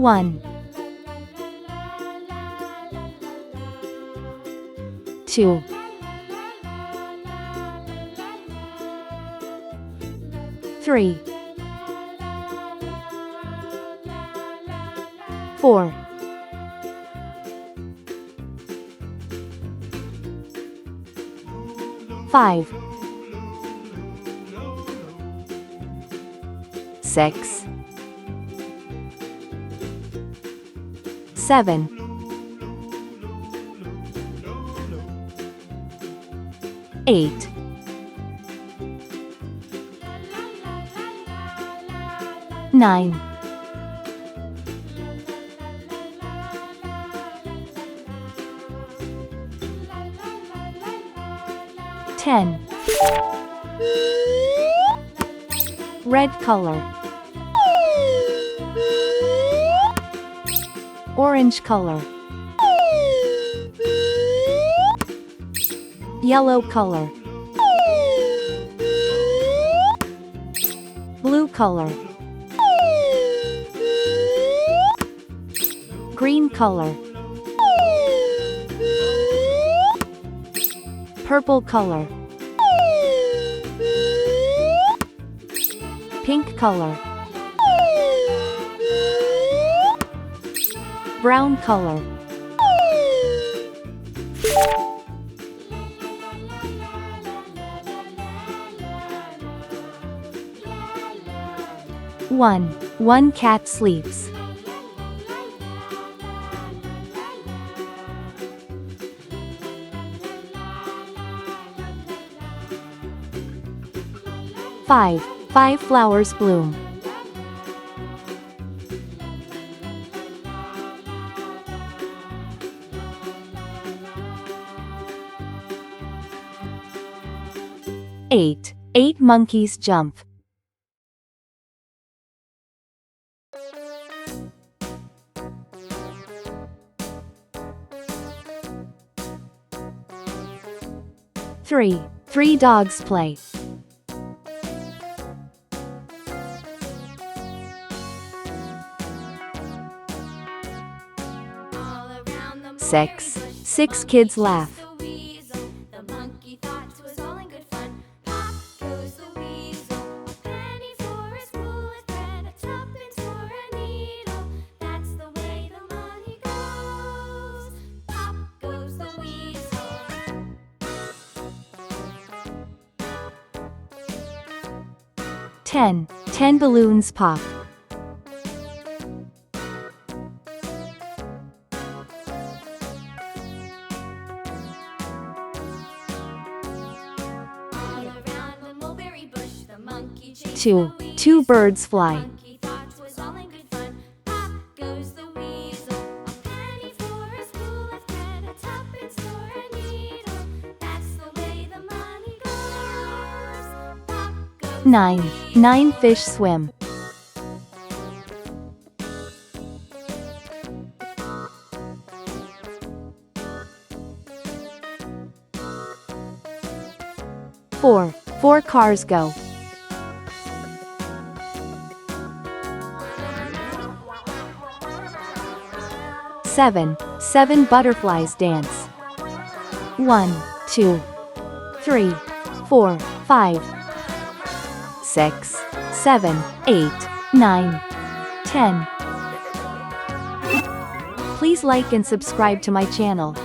1, 2, 3, 4, 5, 6, 7, 8, 9, 10. Red color, orange color, yellow color, blue color, green color, purple color, pink color, brown color. One cat sleeps. 5 flowers bloom. 8 monkeys jump. 3 dogs play. 6 kids laugh. 10 balloons pop. 2 birds fly. 9 fish swim. 4 cars go. 7 butterflies dance. 1, 2, 3, 4, 5, 6, 7, 8, 9, 10. Please like and subscribe to my channel.